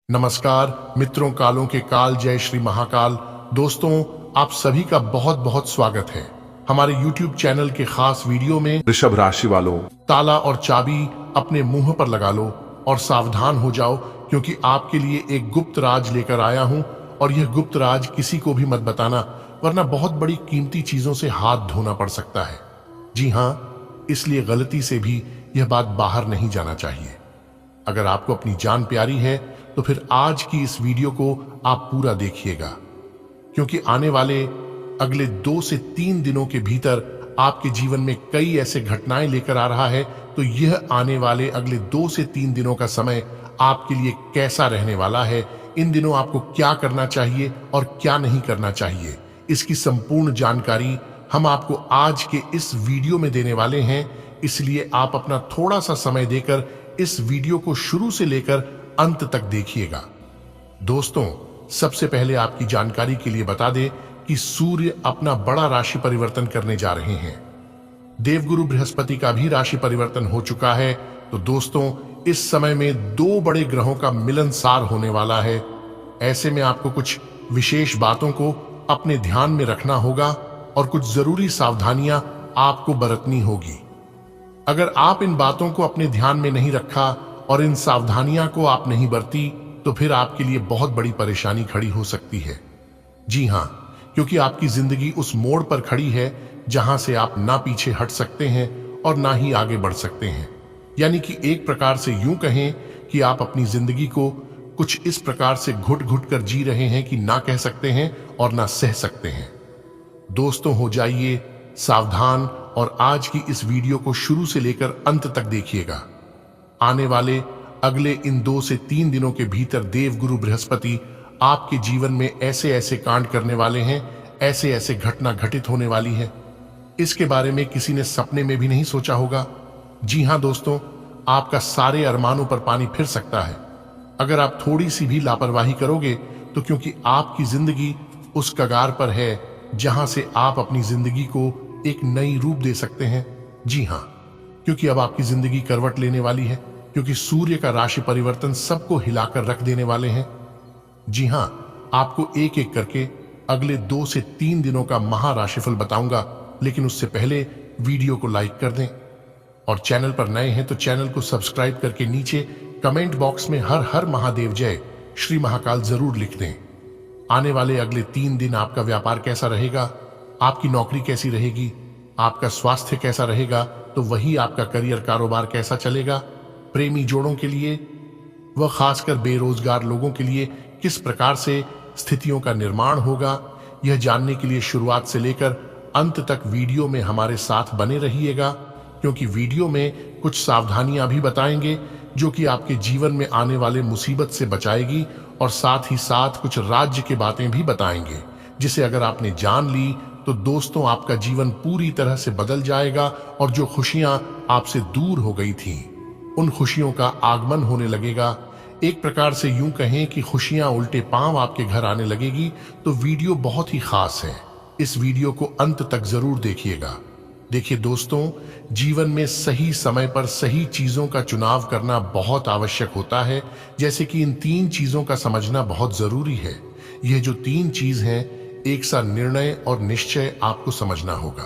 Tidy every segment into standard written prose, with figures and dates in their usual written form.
नमस्कार मित्रों, कालों के काल जय श्री महाकाल। दोस्तों, आप सभी का बहुत बहुत स्वागत है हमारे YouTube चैनल के खास वीडियो में। वृषभ राशि वालों, ताला और चाबी अपने मुंह पर लगा लो और सावधान हो जाओ, क्योंकि आपके लिए एक गुप्त राज लेकर आया हूं। और यह गुप्त राज किसी को भी मत बताना, वरना बहुत बड़ी कीमती चीजों से हाथ धोना पड़ सकता है। जी हाँ, इसलिए गलती से भी यह बात बाहर नहीं जाना चाहिए। अगर आपको अपनी जान प्यारी है तो फिर आज की इस वीडियो को आप पूरा देखिएगा, क्योंकि आने वाले अगले 2 से 3 दिनों के भीतर आपके जीवन में कई ऐसे घटनाएं लेकर आ रहा है। तो यह आने वाले अगले 2 से 3 दिनों का समय आपके लिए कैसा रहने वाला है, इन दिनों आपको क्या करना चाहिए और क्या नहीं करना चाहिए, इसकी संपूर्ण जानकारी हम आपको आज के इस वीडियो में देने वाले हैं। इसलिए आप अपना थोड़ा सा समय देकर इस वीडियो को शुरू से लेकर अंत तक देखिएगा। दोस्तों, सबसे पहले आपकी जानकारी के लिए बता दें कि सूर्य अपना बड़ा राशि परिवर्तन करने जा रहे हैं। देवगुरु बृहस्पति का भी राशि परिवर्तन हो चुका है। तो दोस्तों, इस समय में 2 बड़े ग्रहों का मिलनसार होने वाला है। ऐसे में आपको कुछ विशेष बातों को अपने ध्यान में रखना होगा और कुछ जरूरी सावधानियां आपको बरतनी होगी। अगर आप इन बातों को अपने ध्यान में नहीं रखा और इन सावधानियां को आप नहीं बरती, तो फिर आपके लिए बहुत बड़ी परेशानी खड़ी हो सकती है। जी हां, क्योंकि आपकी जिंदगी उस मोड़ पर खड़ी है जहां से आप ना पीछे हट सकते हैं और ना ही आगे बढ़ सकते हैं। यानी कि एक प्रकार से यूं कहें कि आप अपनी जिंदगी को कुछ इस प्रकार से घुट घुट कर जी रहे हैं कि ना कह सकते हैं और ना सह सकते हैं। दोस्तों, हो जाइए सावधान और आज की इस वीडियो को शुरू से लेकर अंत तक देखिएगा। आने वाले अगले इन 2 से 3 दिनों के भीतर देवगुरु बृहस्पति आपके जीवन में ऐसे ऐसे कांड करने वाले हैं, ऐसे ऐसे घटना घटित होने वाली है, इसके बारे में किसी ने सपने में भी नहीं सोचा होगा। जी हां दोस्तों, आपका सारे अरमानों पर पानी फिर सकता है अगर आप थोड़ी सी भी लापरवाही करोगे। तो क्योंकि आपकी जिंदगी उस कगार पर है जहां से आप अपनी जिंदगी को एक नई रूप दे सकते हैं। जी हां, क्योंकि अब आपकी जिंदगी करवट लेने वाली है, क्योंकि सूर्य का राशि परिवर्तन सबको हिलाकर रख देने वाले हैं। जी हां, आपको एक एक करके अगले 2 से 3 दिनों का महाराशिफल बताऊंगा, लेकिन उससे पहले वीडियो को लाइक कर दें और चैनल पर नए हैं तो चैनल को सब्सक्राइब करके नीचे कमेंट बॉक्स में हर हर महादेव जय श्री महाकाल जरूर लिख दें। आने वाले अगले 3 दिन आपका व्यापार कैसा रहेगा, आपकी नौकरी कैसी रहेगी, आपका स्वास्थ्य कैसा रहेगा, तो वही आपका करियर कारोबार कैसा चलेगा, प्रेमी जोड़ों के लिए व खासकर बेरोजगार लोगों के लिए किस प्रकार से स्थितियों का निर्माण होगा, यह जानने के लिए शुरुआत से लेकर अंत तक वीडियो में हमारे साथ बने रहिएगा। क्योंकि वीडियो में कुछ सावधानियां भी बताएंगे जो कि आपके जीवन में आने वाले मुसीबत से बचाएगी, और साथ ही साथ कुछ राज्य की बातें भी बताएंगे, जिसे अगर आपने जान ली तो दोस्तों आपका जीवन पूरी तरह से बदल जाएगा और जो खुशियां आपसे दूर हो गई थीं, उन खुशियों का आगमन होने लगेगा। एक प्रकार से यूं कहें कि खुशियां उल्टे पांव आपके घर आने लगेगी। तो वीडियो बहुत ही खास है, इस वीडियो को अंत तक जरूर देखिएगा। देखिए दोस्तों, जीवन में सही समय पर सही चीजों का चुनाव करना बहुत आवश्यक होता है। जैसे कि इन 3 चीजों का समझना बहुत जरूरी है। यह जो 3 चीज हैं, एक सा निर्णय और निश्चय आपको समझना होगा,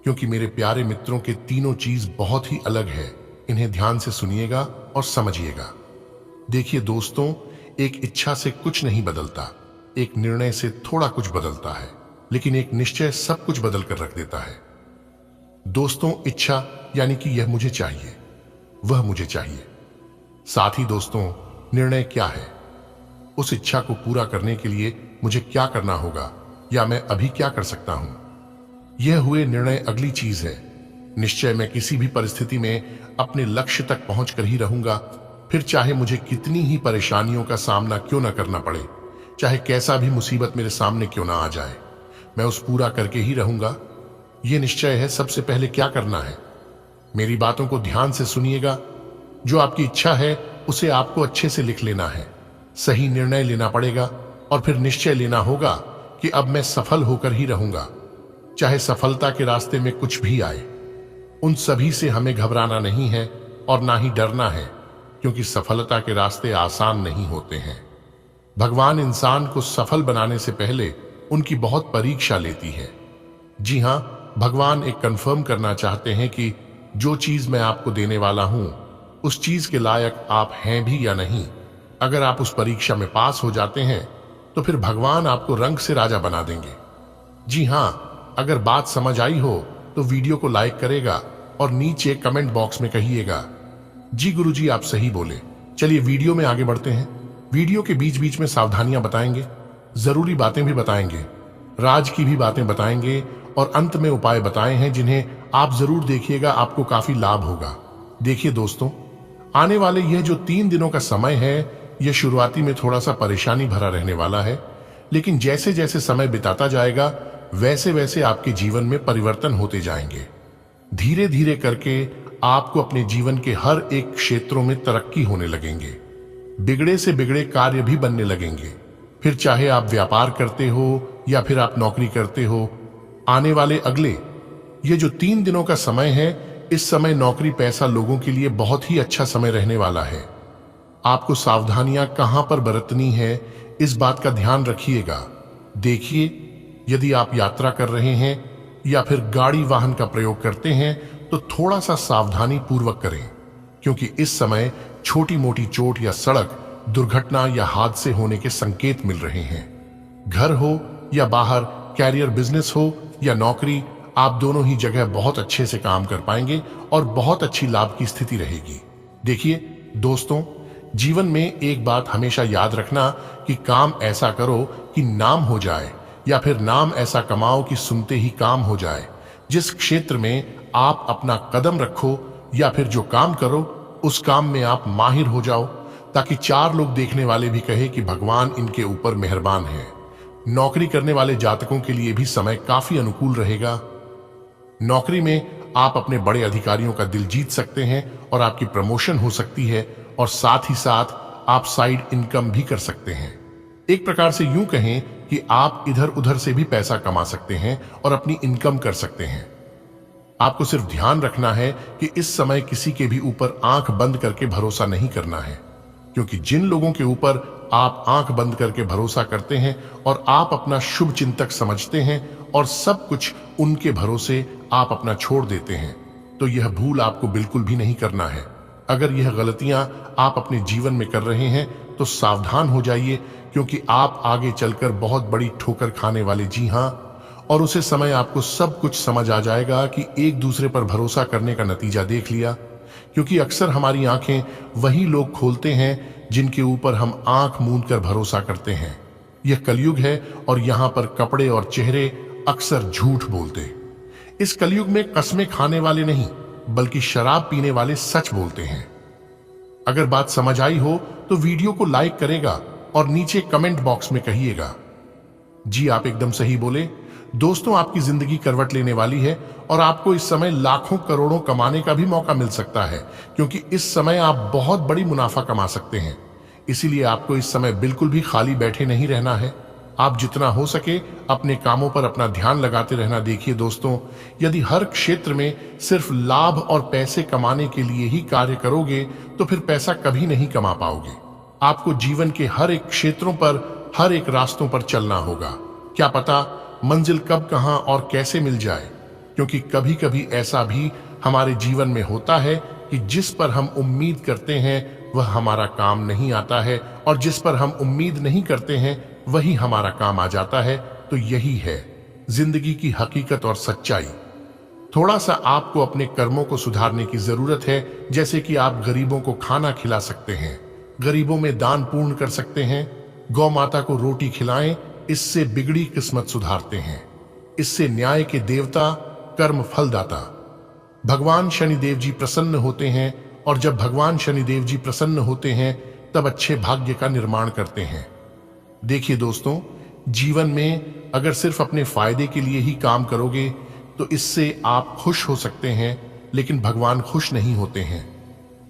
क्योंकि मेरे प्यारे मित्रों के तीनों चीज बहुत ही अलग है। इन्हें ध्यान से सुनिएगा और समझिएगा। देखिए दोस्तों, एक इच्छा से कुछ नहीं बदलता, एक निर्णय से थोड़ा कुछ बदलता है, लेकिन एक निश्चय सब कुछ बदल कर रख देता है। दोस्तों, इच्छा यानी कि यह मुझे चाहिए, वह मुझे चाहिए। साथ ही दोस्तों, निर्णय क्या है, उस इच्छा को पूरा करने के लिए मुझे क्या करना होगा या मैं अभी क्या कर सकता हूं, यह हुए निर्णय अगली चीज है। निश्चय मैं किसी भी परिस्थिति में अपने लक्ष्य तक पहुंच कर ही रहूंगा, फिर चाहे मुझे कितनी ही परेशानियों का सामना क्यों ना करना पड़े, चाहे कैसा भी मुसीबत मेरे सामने क्यों ना आ जाए, मैं उस पूरा करके ही रहूंगा। यह निश्चय है। सबसे पहले क्या करना है, मेरी बातों को ध्यान से सुनिएगा। जो आपकी इच्छा है उसे आपको अच्छे से लिख लेना है, सही निर्णय लेना पड़ेगा और फिर निश्चय लेना होगा कि अब मैं सफल होकर ही रहूंगा, चाहे सफलता के रास्ते में कुछ भी आए। उन सभी से हमें घबराना नहीं है और ना ही डरना है। क्योंकि सफलता के रास्ते आसान नहीं होते हैं। भगवान इंसान को सफल बनाने से पहले उनकी बहुत परीक्षा लेती है। जी हां, भगवान एक कंफर्म करना चाहते हैं कि जो चीज मैं आपको देने वाला हूं उस चीज के लायक आप हैं भी या नहीं। अगर आप उस परीक्षा में पास हो जाते हैं तो फिर भगवान आपको रंग से राजा बना देंगे। जी हां, अगर बात समझ आई हो तो वीडियो को लाइक करेगा और नीचे कमेंट बॉक्स में कहिएगा जी गुरुजी आप सही बोले। चलिए वीडियो में आगे बढ़ते हैं। वीडियो के बीच बीच में सावधानियां बताएंगे, जरूरी बातें भी बताएंगे, राज की भी बातें बताएंगे और अंत में उपाय बताए हैं जिन्हें आप जरूर देखिएगा, आपको काफी लाभ होगा। देखिए दोस्तों, आने वाले यह जो 3 दिनों का समय है यह शुरुआती में थोड़ा सा परेशानी भरा रहने वाला है, लेकिन जैसे जैसे समय बिताता जाएगा वैसे वैसे आपके जीवन में परिवर्तन होते जाएंगे। धीरे धीरे करके आपको अपने जीवन के हर एक क्षेत्रों में तरक्की होने लगेंगे, बिगड़े से बिगड़े कार्य भी बनने लगेंगे। फिर चाहे आप व्यापार करते हो या फिर आप नौकरी करते हो, आने वाले अगले ये जो 3 दिनों का समय है, इस समय नौकरी पैसा लोगों के लिए बहुत ही अच्छा समय रहने वाला है। आपको सावधानियां कहां पर बरतनी है इस बात का ध्यान रखिएगा। देखिए, यदि आप यात्रा कर रहे हैं या फिर गाड़ी वाहन का प्रयोग करते हैं तो थोड़ा सा सावधानी पूर्वक करें, क्योंकि इस समय छोटी मोटी चोट या सड़क दुर्घटना या हादसे होने के संकेत मिल रहे हैं। घर हो या बाहर, कैरियर बिजनेस हो या नौकरी, आप दोनों ही जगह बहुत अच्छे से काम कर पाएंगे और बहुत अच्छी लाभ की स्थिति रहेगी। देखिए दोस्तों, जीवन में एक बात हमेशा याद रखना कि काम ऐसा करो कि नाम हो जाए या फिर नाम ऐसा कमाओ कि सुनते ही काम हो जाए। जिस क्षेत्र में आप अपना कदम रखो या फिर जो काम करो उस काम में आप माहिर हो जाओ, ताकि 4 लोग देखने वाले भी कहे कि भगवान इनके ऊपर मेहरबान है। नौकरी करने वाले जातकों के लिए भी समय काफी अनुकूल रहेगा। नौकरी में आप अपने बड़े अधिकारियों का दिल जीत सकते हैं और आपकी प्रमोशन हो सकती है, और साथ ही साथ आप साइड इनकम भी कर सकते हैं। एक प्रकार से यूं कहें कि आप इधर उधर से भी पैसा कमा सकते हैं और अपनी इनकम कर सकते हैं। आपको सिर्फ ध्यान रखना है कि इस समय किसी के भी ऊपर आंख बंद करके भरोसा नहीं करना है, क्योंकि जिन लोगों के ऊपर आप आंख बंद करके भरोसा करते हैं और आप अपना शुभ चिंतक समझते हैं और सब कुछ उनके भरोसे आप अपना छोड़ देते हैं, तो यह भूल आपको बिल्कुल भी नहीं करना है। अगर यह गलतियां आप अपने जीवन में कर रहे हैं तो सावधान हो जाइए, क्योंकि आप आगे चलकर बहुत बड़ी ठोकर खाने वाले। जी हां, और उसे समय आपको सब कुछ समझ आ जाएगा कि एक दूसरे पर भरोसा करने का नतीजा देख लिया, क्योंकि अक्सर हमारी आंखें वही लोग खोलते हैं जिनके ऊपर हम आंख मूंद कर भरोसा करते हैं। यह कलयुग है और यहाँ पर कपड़े और चेहरे अक्सर झूठ बोलते। इस कलयुग में कस्में खाने वाले नहीं बल्कि शराब पीने वाले सच बोलते हैं। अगर बात समझ आई हो तो वीडियो को लाइक करेगा और नीचे कमेंट बॉक्स में कहिएगा जी आप एकदम सही बोले। दोस्तों, आपकी जिंदगी करवट लेने वाली है और आपको इस समय लाखों करोड़ों कमाने का भी मौका मिल सकता है, क्योंकि इस समय आप बहुत बड़ी मुनाफा कमा सकते हैं। इसीलिए आपको इस समय बिल्कुल भी खाली बैठे नहीं रहना है। आप जितना हो सके अपने कामों पर अपना ध्यान लगाते रहना। देखिए दोस्तों, यदि हर क्षेत्र में सिर्फ लाभ और पैसे कमाने के लिए ही कार्य करोगे तो फिर पैसा कभी नहीं कमा पाओगे। आपको जीवन के हर एक क्षेत्रों पर, हर एक रास्तों पर चलना होगा। क्या पता मंजिल कब, कहां और कैसे मिल जाए, क्योंकि कभी कभी ऐसा भी हमारे जीवन में होता है कि जिस पर हम उम्मीद करते हैं वह हमारा काम नहीं आता है, और जिस पर हम उम्मीद नहीं करते हैं वही हमारा काम आ जाता है। तो यही है जिंदगी की हकीकत और सच्चाई। थोड़ा सा आपको अपने कर्मों को सुधारने की जरूरत है, जैसे कि आप गरीबों को खाना खिला सकते हैं, गरीबों में दान पूर्ण कर सकते हैं, गौ माता को रोटी खिलाएं, इससे बिगड़ी किस्मत सुधारते हैं। इससे न्याय के देवता, कर्म फलदाता भगवान शनिदेव जी प्रसन्न होते हैं, और जब भगवान शनिदेव जी प्रसन्न होते हैं तब अच्छे भाग्य का निर्माण करते हैं। देखिए दोस्तों, जीवन में अगर सिर्फ अपने फायदे के लिए ही काम करोगे तो इससे आप खुश हो सकते हैं, लेकिन भगवान खुश नहीं होते हैं।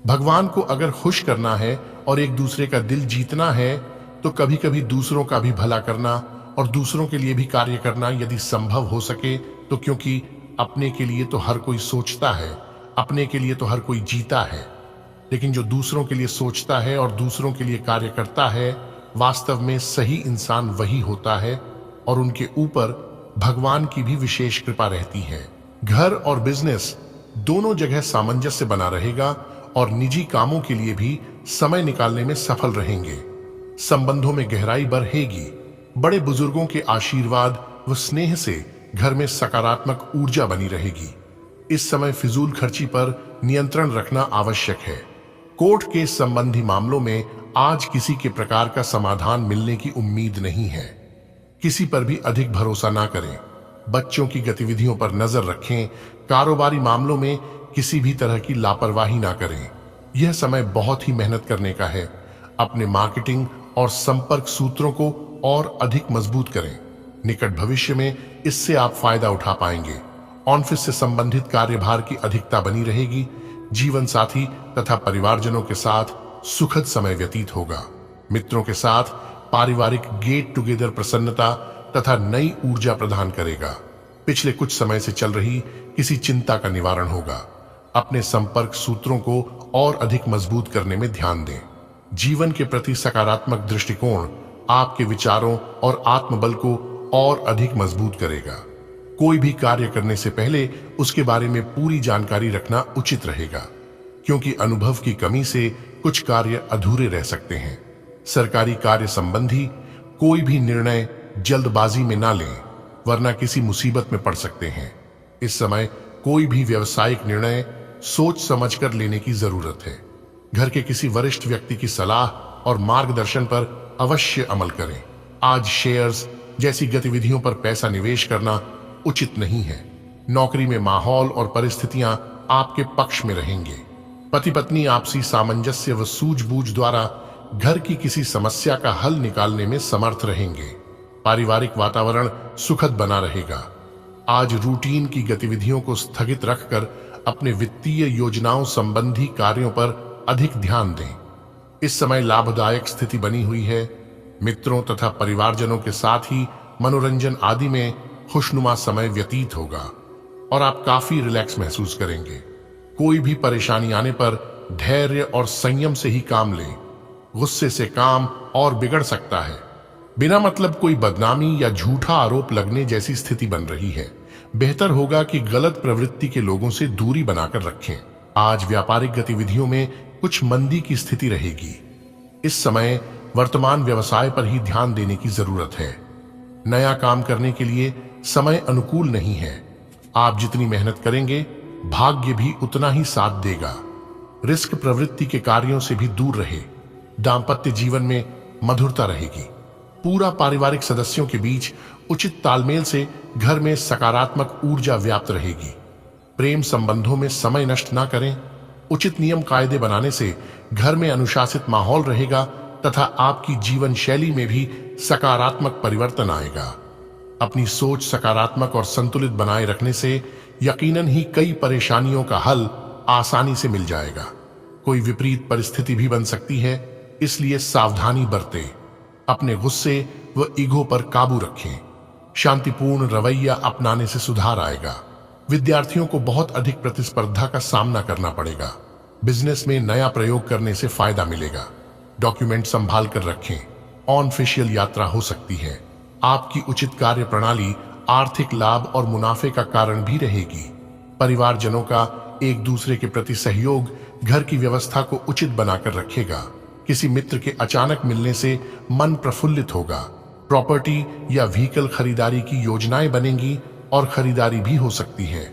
भगवान को अगर खुश करना है और एक दूसरे का दिल जीतना है तो कभी कभी दूसरों का भी भला करना और दूसरों के लिए भी कार्य करना यदि संभव हो सके तो, क्योंकि अपने के लिए तो हर कोई सोचता है, अपने के लिए तो हर कोई जीता है। लेकिन जो दूसरों के लिए सोचता है और दूसरों के लिए कार्य करता है, वास्तव में सही इंसान वही होता है और उनके ऊपर भगवान की भी विशेष कृपा रहती है। घर और बिजनेस दोनों जगह सामंजस्य बना रहेगा और निजी कामों के लिए भी समय निकालने में सफल रहेंगे। संबंधों में गहराई बढ़ेगी। बड़े बुजुर्गों के आशीर्वाद व स्नेह से घर में सकारात्मक ऊर्जा बनी रहेगी। इस समय फिजूल खर्ची पर नियंत्रण रखना आवश्यक है। कोर्ट केस संबंधी मामलों में आज किसी के प्रकार का समाधान मिलने की उम्मीद नहीं है। किसी पर भी अधिक भरोसा ना करें। बच्चों की गतिविधियों पर नजर रखें। कारोबारी मामलों में किसी भी तरह की लापरवाही ना करें। यह समय बहुत ही मेहनत करने का है। अपने मार्केटिंग और संपर्क सूत्रों को और अधिक मजबूत करें। निकट भविष्य में इससे आप फायदा उठा पाएंगे। ऑफिस से संबंधित कार्यभार की अधिकता बनी रहेगी। जीवन साथी तथा परिवारजनों के साथ सुखद समय व्यतीत होगा। मित्रों के साथ पारिवारिक गेट टुगेदर प्रसन्नता तथा नई ऊर्जा प्रदान करेगा। पिछले कुछ समय से चल रही किसी चिंता का निवारण होगा। अपने संपर्क सूत्रों को और अधिक मजबूत करने में ध्यान दें। जीवन के प्रति सकारात्मक दृष्टिकोण आपके विचारों और आत्मबल को और अधिक मजबूत करेगा। कोई भी कार्य करने से पहले उसके बारे में पूरी जानकारी रखना उचित रहेगा, क्योंकि अनुभव की कमी से कुछ कार्य अधूरे रह सकते हैं। सरकारी कार्य संबंधी कोई भी निर्णय जल्दबाजी में ना लें, वरना किसी मुसीबत में पड़ सकते हैं। इस समय कोई भी व्यावसायिक निर्णय सोच समझकर लेने की जरूरत है। घर के किसी वरिष्ठ व्यक्ति की सलाह और मार्गदर्शन पर अवश्य अमल करें। आज शेयर्स जैसी गतिविधियों पर पैसा निवेश करना उचित नहीं है। नौकरी में माहौल और परिस्थितियां आपके पक्ष में रहेंगे। पति पत्नी आपसी सामंजस्य व सूझबूझ द्वारा घर की किसी समस्या का हल निकालने में समर्थ रहेंगे। पारिवारिक वातावरण सुखद बना रहेगा। आज रूटीन की गतिविधियों को स्थगित रखकर अपने वित्तीय योजनाओं संबंधी कार्यों पर अधिक ध्यान दें। इस समय लाभदायक स्थिति बनी हुई है। मित्रों तथा परिवारजनों के साथ ही मनोरंजन आदि में खुशनुमा समय व्यतीत होगा और आप काफी रिलैक्स महसूस करेंगे। कोई भी परेशानी आने पर धैर्य और संयम से ही काम लें। गुस्से से काम और बिगड़ सकता है। बिना मतलब कोई बदनामी या झूठा आरोप लगने जैसी स्थिति बन रही है। बेहतर होगा कि गलत प्रवृत्ति के लोगों से दूरी बनाकर रखें। आज व्यापारिक गतिविधियों में कुछ मंदी की स्थिति रहेगी। इस समय वर्तमान व्यवसाय पर ही ध्यान देने की जरूरत है। नया काम करने के लिए समय अनुकूल नहीं है। आप जितनी मेहनत करेंगे, भाग्य भी उतना ही साथ देगा। रिस्क प्रवृत्ति के कार्यों से भी दूर रहे। दाम्पत्य जीवन में मधुरता रहेगी। पूरा पारिवारिक सदस्यों के बीच उचित तालमेल से घर में सकारात्मक ऊर्जा व्याप्त रहेगी। प्रेम संबंधों में समय नष्ट ना करें। उचित नियम कायदे बनाने से घर में अनुशासित माहौल रहेगा तथा आपकी जीवन शैली में भी सकारात्मक परिवर्तन आएगा। अपनी सोच सकारात्मक और संतुलित बनाए रखने से यकीनन ही कई परेशानियों का हल आसानी से मिल जाएगा। कोई विपरीत परिस्थिति भी बन सकती है, इसलिए सावधानी बरतें। अपने गुस्से व ईगो पर काबू रखें। शांतिपूर्ण रवैया अपनाने से सुधार आएगा। विद्यार्थियों को बहुत अधिक प्रतिस्पर्धा का सामना करना पड़ेगा। बिजनेस में नया प्रयोग करने से फायदा मिलेगा। डॉक्यूमेंट संभाल कर रखें। ऑनऑफिशियल यात्रा हो सकती है। आपकी उचित कार्य प्रणाली आर्थिक लाभ और मुनाफे का कारण भी रहेगी। परिवारजनों का एक दूसरे के प्रति सहयोग घर की व्यवस्था को उचित बनाकर रखेगा। किसी मित्र के अचानक मिलने से मन प्रफुल्लित होगा। प्रॉपर्टी या व्हीकल खरीदारी की योजनाएं बनेंगी और खरीदारी भी हो सकती है।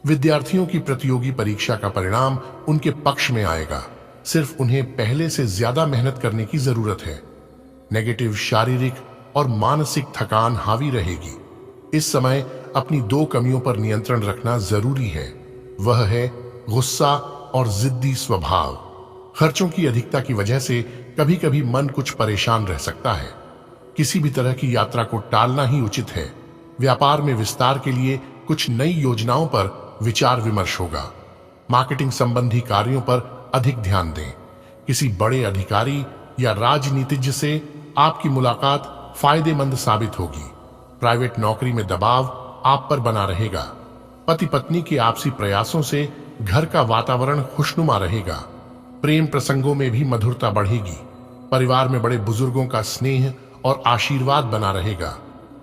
विद्यार्थियों की प्रतियोगी परीक्षा का परिणाम उनके पक्ष में आएगा। सिर्फ उन्हें पहले से ज्यादा मेहनत करने की जरूरत है। नेगेटिव शारीरिक और मानसिक थकान हावी रहेगी। इस समय अपनी दो कमियों पर नियंत्रण रखना जरूरी है। वह है गुस्सा और जिद्दी स्वभाव। खर्चों की अधिकता की वजह से कभी कभी मन कुछ परेशान रह सकता है। किसी भी तरह की यात्रा को टालना ही उचित है। व्यापार में विस्तार के लिए कुछ नई योजनाओं पर विचार विमर्श होगा। मार्केटिंग संबंधी कार्यों पर अधिक ध्यान दें। किसी बड़े अधिकारी या राजनीतिज्ञ से आपकी मुलाकात फायदेमंद साबित होगी। प्राइवेट नौकरी में दबाव आप पर बना रहेगा। पति पत्नी के आपसी प्रयासों से घर का वातावरण खुशनुमा रहेगा। प्रेम प्रसंगों में भी मधुरता बढ़ेगी। परिवार में बड़े बुजुर्गों का स्नेह और आशीर्वाद बना रहेगा।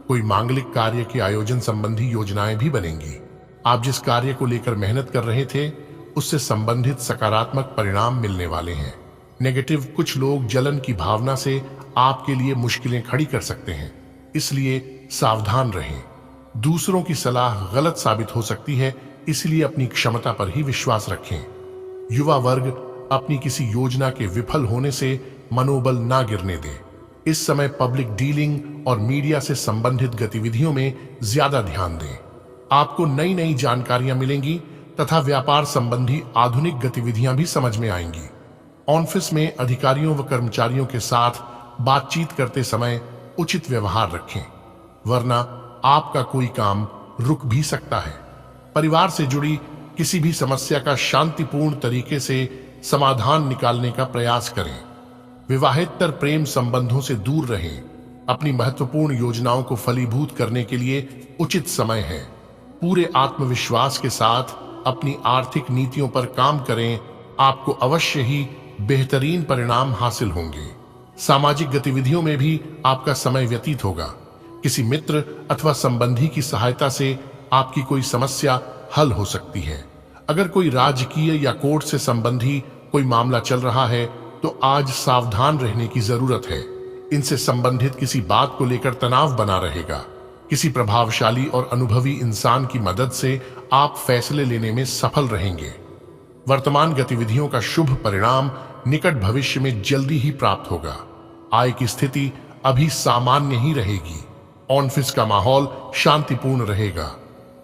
कोई मांगलिक कार्य के आयोजन संबंधी योजनाएं भी बनेंगी। आप जिस कार्य को लेकर मेहनत कर रहे थे उससे संबंधित सकारात्मक परिणाम मिलने वाले हैं। नेगेटिव कुछ लोग जलन की भावना से आपके लिए मुश्किलें खड़ी कर सकते हैं, इसलिए सावधान रहें। दूसरों की सलाह गलत साबित हो सकती है, इसलिए अपनी क्षमता पर ही विश्वास रखें। युवा वर्ग अपनी किसी योजना के विफल होने से मनोबल ना गिरने दे। इस समय पब्लिक डीलिंग और मीडिया से संबंधित गतिविधियों में ज्यादा ध्यान दें। आपको नई नई जानकारियां मिलेंगी तथा व्यापार संबंधी आधुनिक गतिविधियां भी समझ में आएंगी। ऑफिस में अधिकारियों व कर्मचारियों के साथ बातचीत करते समय उचित व्यवहार रखें, वरना आपका कोई काम रुक भी सकता है। परिवार से जुड़ी किसी भी समस्या का शांतिपूर्ण तरीके से समाधान निकालने का प्रयास करें। विवाहेतर प्रेम संबंधों से दूर रहें। अपनी महत्वपूर्ण योजनाओं को फलीभूत करने के लिए उचित समय है। पूरे आत्मविश्वास के साथ अपनी आर्थिक नीतियों पर काम करें, आपको अवश्य ही बेहतरीन परिणाम हासिल होंगे। सामाजिक गतिविधियों में भी आपका समय व्यतीत होगा। किसी मित्र अथवा संबंधी की सहायता से आपकी कोई समस्या हल हो सकती है। अगर कोई राजकीय या कोर्ट से संबंधी कोई मामला चल रहा है तो आज सावधान रहने की जरूरत है। इनसे संबंधित किसी बात को लेकर तनाव बना रहेगा। किसी प्रभावशाली और अनुभवी इंसान की मदद से आप फैसले लेने में सफल रहेंगे। वर्तमान गतिविधियों का शुभ परिणाम निकट भविष्य में जल्दी ही प्राप्त होगा। आय की स्थिति अभी सामान्य ही रहेगी। ऑफिस का माहौल शांतिपूर्ण रहेगा।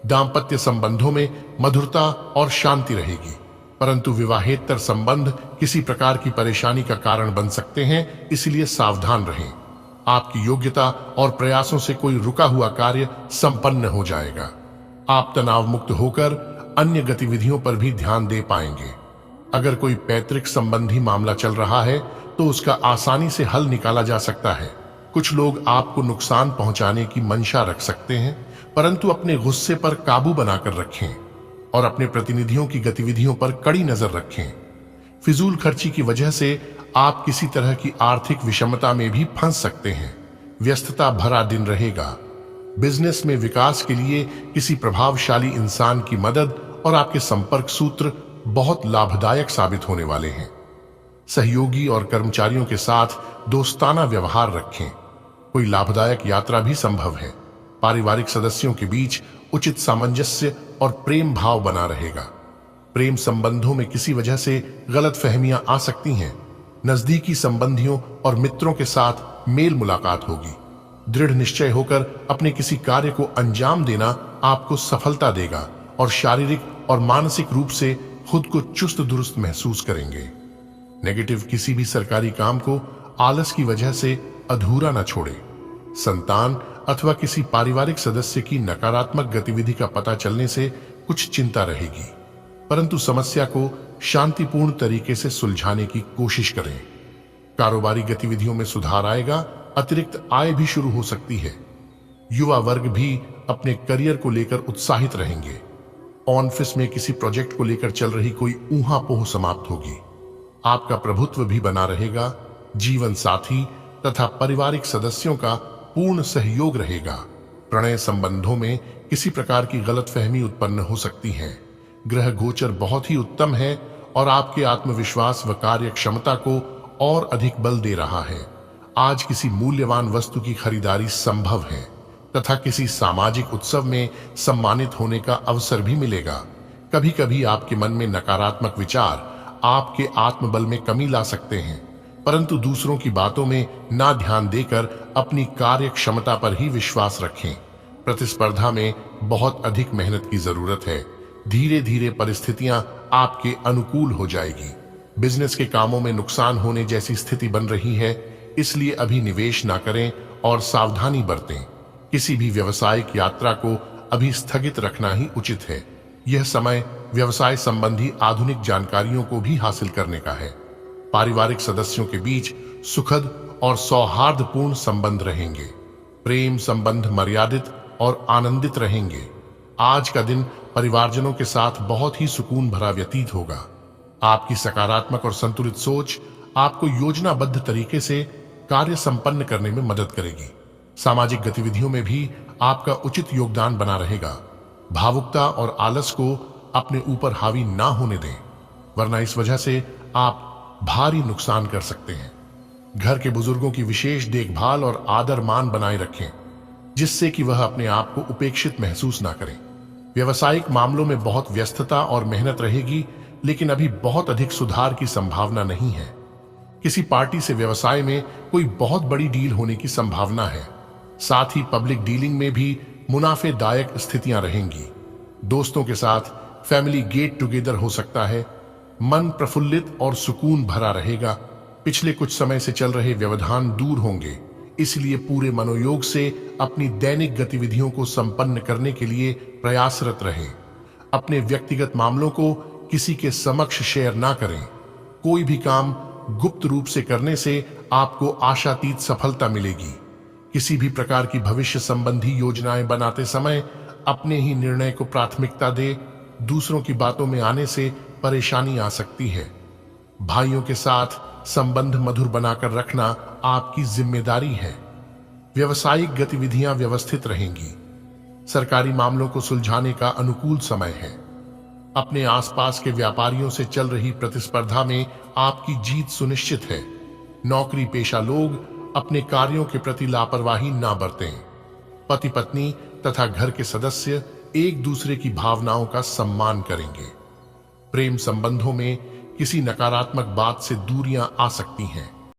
दाम्पत्य संबंधों में मधुरता और शांति रहेगी, परंतु विवाहेतर संबंध किसी प्रकार की परेशानी का कारण बन सकते हैं, इसलिए सावधान रहें। आपकी योग्यता और प्रयासों से कोई रुका हुआ कार्य संपन्न हो जाएगा। आप तनाव मुक्त होकर अन्य गतिविधियों पर भी ध्यान दे पाएंगे। अगर कोई पैतृक संबंधी मामला चल रहा है तो उसका आसानी से हल निकाला जा सकता है। कुछ लोग आपको नुकसान पहुंचाने की मंशा रख सकते हैं, परंतु अपने गुस्से पर काबू बनाकर रखें और अपने प्रतिनिधियों की गतिविधियों पर कड़ी नजर रखें। फिजूल खर्ची की वजह से आप किसी तरह की आर्थिक विषमता में भी फंस सकते हैं। व्यस्तता भरा दिन रहेगा। बिजनेस में विकास के लिए किसी प्रभावशाली इंसान की मदद और आपके संपर्क सूत्र बहुत लाभदायक साबित होने वाले हैं। सहयोगी और कर्मचारियों के साथ दोस्ताना व्यवहार रखें। कोई लाभदायक यात्रा भी संभव है। पारिवारिक सदस्यों के बीच उचित सामंजस्य और प्रेम भाव बना रहेगा। प्रेम संबंधों में किसी वजह से गलतफहमियां आ सकती हैं। नजदीकी संबंधियों और मित्रों के साथ मेल मुलाकात होगी। दृढ़ निश्चय होकर अपने किसी कार्य को अंजाम देना आपको सफलता देगा और शारीरिक और मानसिक रूप से खुद को चुस्त दुरुस्त महसूस करेंगे। नेगेटिव किसी भी सरकारी काम को आलस की वजह से अधूरा न छोड़े। संतान अथवा किसी पारिवारिक सदस्य की नकारात्मक गतिविधि का पता चलने से कुछ चिंता रहेगी, परंतु समस्या को शांतिपूर्ण तरीके से सुलझाने की कोशिश करें। कारोबारी गतिविधियों में सुधार आएगा। अतिरिक्त आय भी शुरू हो सकती है। युवा वर्ग भी अपने करियर को लेकर उत्साहित रहेंगे। ऑफिस में किसी प्रोजेक्ट को लेकर चल रही कोई ऊहापोह समाप्त होगी। आपका प्रभुत्व भी बना रहेगा। जीवन साथी तथा पारिवारिक सदस्यों का पूर्ण सहयोग रहेगा। प्रणय संबंधों में किसी प्रकार की गलतफहमी उत्पन्न हो सकती है। ग्रह गोचर बहुत ही उत्तम है और आपके आत्मविश्वास व कार्य क्षमता को और अधिक बल दे रहा है। आज किसी मूल्यवान वस्तु की खरीदारी संभव है तथा किसी सामाजिक उत्सव में सम्मानित होने का अवसर भी मिलेगा। कभी कभी आपके मन में नकारात्मक विचार आपके आत्मबल में कमी ला सकते हैं, परंतु दूसरों की बातों में ना ध्यान देकर अपनी कार्य क्षमता पर ही विश्वास रखें। प्रतिस्पर्धा में बहुत अधिक मेहनत की जरूरत है। धीरे धीरे परिस्थितियां आपके अनुकूल हो जाएगी। बिजनेस के कामों में नुकसान होने जैसी स्थिति बन रही है, इसलिए अभी निवेश ना करें और सावधानी बरतें। किसी भी व्यवसायिक यात्रा को अभी स्थगित रखना ही उचित है। यह समय व्यवसाय संबंधी आधुनिक जानकारियों को भी हासिल करने का है। पारिवारिक सदस्यों के बीच सुखद और सौहार्दपूर्ण संबंध रहेंगे। प्रेम संबंध मर्यादित और आनंदित रहेंगे। आज का दिन परिवारजनों के साथ बहुत ही सुकून भरा व्यतीत होगा। आपकी सकारात्मक और संतुलित सोच आपको योजनाबद्ध तरीके से कार्य संपन्न करने में मदद करेगी। सामाजिक गतिविधियों में भी आपका उचित योगदान बना रहेगा। भावुकता और आलस को अपने ऊपर हावी ना होने दें, वरना इस वजह से आप भारी नुकसान कर सकते हैं। घर के बुजुर्गों की विशेष देखभाल और आदर मान बनाए रखें, जिससे कि वह अपने आप को उपेक्षित महसूस ना करें। व्यवसायिक मामलों में बहुत व्यस्तता और मेहनत रहेगी, लेकिन अभी बहुत अधिक सुधार की संभावना नहीं है। किसी पार्टी से व्यवसाय में कोई बहुत बड़ी डील होने की संभावना है। साथ ही पब्लिक डीलिंग में भी मुनाफेदायक स्थितियां रहेंगी। दोस्तों के साथ फैमिली गेट टुगेदर हो सकता है। मन प्रफुल्लित और सुकून भरा रहेगा। पिछले कुछ समय से चल रहे व्यवधान दूर होंगे, इसलिए पूरे मनोयोग से अपनी दैनिक गतिविधियों को संपन्न करने के लिए प्रयासरत रहें। अपने व्यक्तिगत मामलों को किसी के समक्ष शेयर ना करें। कोई भी काम गुप्त रूप से करने से आपको आशातीत सफलता मिलेगी। किसी भी प्रकार की भविष्य संबंधी योजनाएं बनाते समय अपने ही निर्णय को प्राथमिकता दे। दूसरों की बातों में आने से परेशानी आ सकती है। भाइयों के साथ संबंध मधुर बनाकर रखना आपकी जिम्मेदारी है। व्यवसायिक गतिविधियां व्यवस्थित रहेंगी। सरकारी मामलों को सुलझाने का अनुकूल समय है। अपने आसपास के व्यापारियों से चल रही प्रतिस्पर्धा में आपकी जीत सुनिश्चित है। नौकरी पेशा लोग अपने कार्यों के प्रति लापरवाही ना बरतें। पति पत्नी तथा घर के सदस्य एक दूसरे की भावनाओं का सम्मान करेंगे। प्रेम संबंधों में किसी नकारात्मक बात से दूरियां आ सकती हैं।